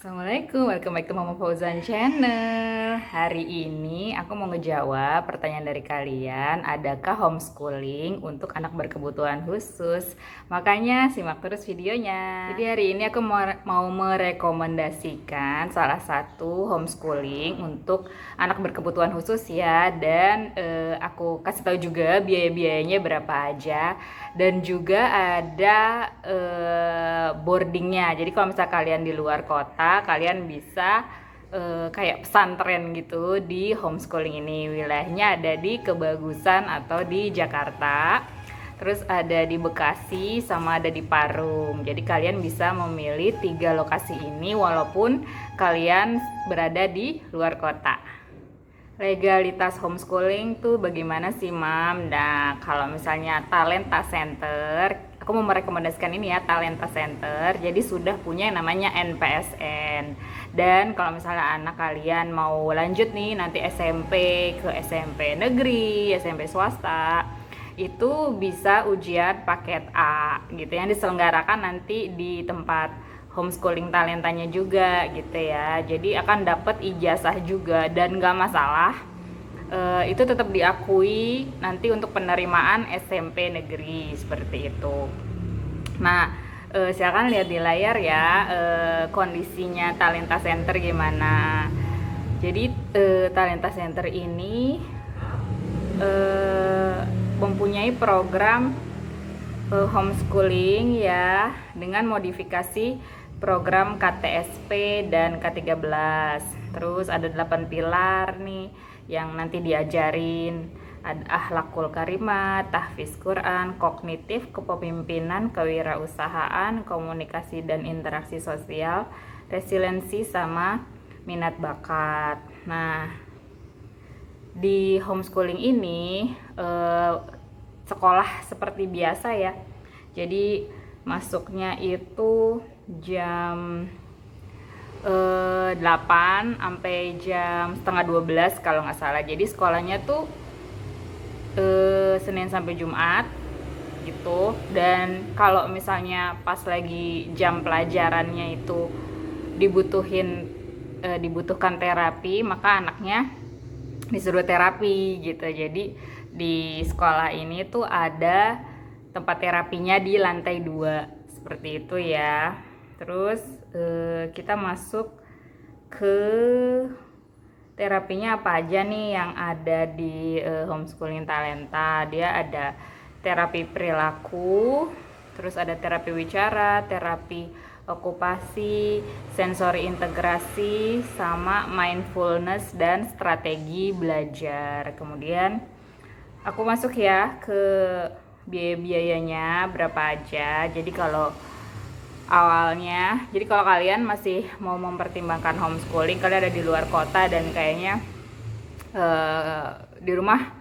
Assalamualaikum, welcome back to Mama Fauzan Channel. Hari ini aku mau ngejawab pertanyaan dari kalian. Adakah homeschooling untuk anak berkebutuhan khusus? Makanya simak terus videonya. Jadi hari ini aku mau merekomendasikan salah satu homeschooling untuk anak berkebutuhan khusus ya. Dan aku kasih tahu juga biaya-biayanya berapa aja. Dan juga ada boardingnya. Jadi kalau misalnya kalian di luar kota, kalian bisa kayak pesantren gitu di homeschooling ini. Wilayahnya ada di Kebagusan atau di Jakarta, terus ada di Bekasi sama ada di Parung. Jadi kalian bisa memilih 3 lokasi ini walaupun kalian berada di luar kota. Legalitas homeschooling tuh bagaimana sih, Mam? Nah, kalau misalnya Talenta Center, aku mau merekomendasikan ini ya, Talenta Center. Jadi sudah punya yang namanya NPSN. Dan kalau misalnya anak kalian mau lanjut nih nanti SMP ke SMP negeri, SMP swasta, itu bisa ujian paket A gitu yang diselenggarakan nanti di tempat homeschooling talentanya juga gitu ya. Jadi akan dapat ijazah juga dan gak masalah. Itu tetap diakui nanti untuk penerimaan SMP negeri seperti itu. Nah, silakan lihat di layar ya kondisinya Talenta Center gimana. Jadi Talenta Center ini mempunyai program homeschooling ya dengan modifikasi program KTSP dan K13. Terus ada 8 pilar nih yang nanti diajarin. Ada akhlakul karimah, tahfiz Quran, kognitif, kepemimpinan, kewirausahaan, komunikasi dan interaksi sosial, resiliensi sama minat bakat. Nah, di homeschooling ini sekolah seperti biasa ya. Jadi masuknya itu jam 8 sampai jam setengah 12 kalau nggak salah. Jadi sekolahnya tuh Senin sampai Jumat gitu. Dan kalau misalnya pas lagi jam pelajarannya itu dibutuhkan terapi, maka anaknya disuruh terapi gitu. Jadi di sekolah ini tuh ada tempat terapinya di lantai 2 seperti itu ya. Terus kita masuk ke terapinya apa aja nih yang ada di homeschooling Talenta. Dia ada terapi perilaku, terus ada terapi wicara, terapi okupasi, sensori integrasi, sama mindfulness dan strategi belajar. Kemudian aku masuk ya ke biaya-biayanya berapa aja. Jadi kalau jadi kalau kalian masih mau mempertimbangkan homeschooling, kalian ada di luar kota dan kayaknya di rumah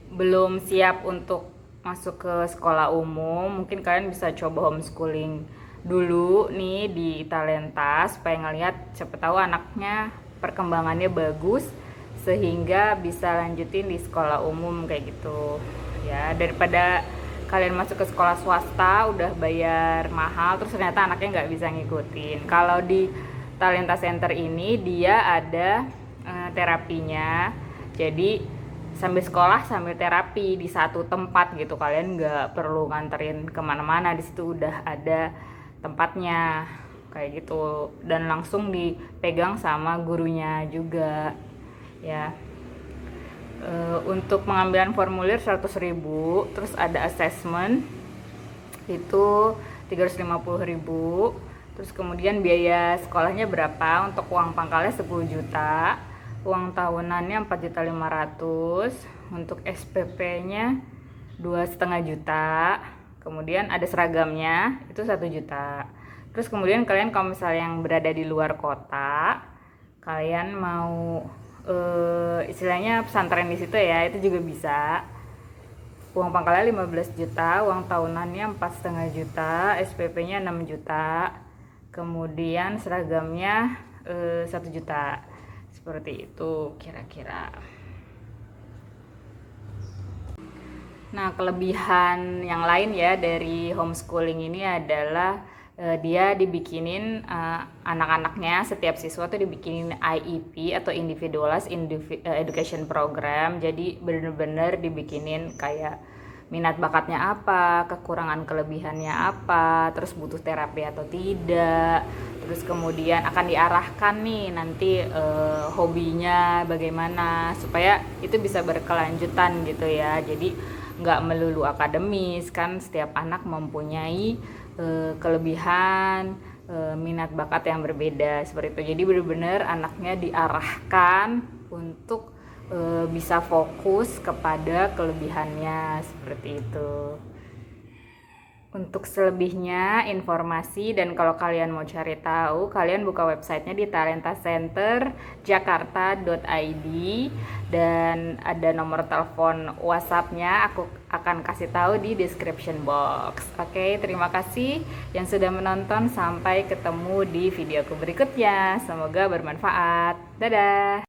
belum siap untuk masuk ke sekolah umum, mungkin kalian bisa coba homeschooling dulu nih di Talenta supaya ngelihat, siapa tahu anaknya perkembangannya bagus sehingga bisa lanjutin di sekolah umum kayak gitu ya, daripada kalian masuk ke sekolah swasta udah bayar mahal terus ternyata anaknya nggak bisa ngikutin. Kalau di Talenta Center ini dia ada terapinya, jadi sambil sekolah sambil terapi di satu tempat gitu. Kalian nggak perlu nganterin kemana-mana, di situ udah ada tempatnya kayak gitu dan langsung dipegang sama gurunya juga ya. Untuk pengambilan formulir 100.000, terus ada assessment itu 350.000, terus kemudian biaya sekolahnya berapa. Untuk uang pangkalnya 10 juta, uang tahunannya 4.500.000, untuk SPP-nya 2,5 juta, kemudian ada seragamnya itu 1 juta. Terus kemudian kalian kalau misalnya yang berada di luar kota, kalian mau istilahnya pesantren di situ ya, itu juga bisa. Uang pangkalnya 15 juta, uang tahunannya 4,5 juta, SPP-nya 6 juta, kemudian seragamnya 1 juta. Seperti itu kira-kira. Nah, kelebihan yang lain ya dari homeschooling ini adalah Dia dibikinin anak-anaknya, setiap siswa tuh dibikinin IEP atau Individualized Education Program. Jadi bener-bener dibikinin kayak minat bakatnya apa, kekurangan kelebihannya apa, terus butuh terapi atau tidak, terus kemudian akan diarahkan nih nanti hobinya bagaimana supaya itu bisa berkelanjutan gitu ya. Jadi nggak melulu akademis, kan setiap anak mempunyai kelebihan, minat bakat yang berbeda seperti itu. Jadi benar-benar anaknya diarahkan untuk bisa fokus kepada kelebihannya seperti itu. Untuk selebihnya informasi dan kalau kalian mau cari tahu, kalian buka websitenya di talentacenterjakarta.id dan ada nomor telepon WhatsApp-nya aku akan kasih tahu di description box. Oke, terima kasih yang sudah menonton. Sampai ketemu di videoku berikutnya. Semoga bermanfaat. Dadah.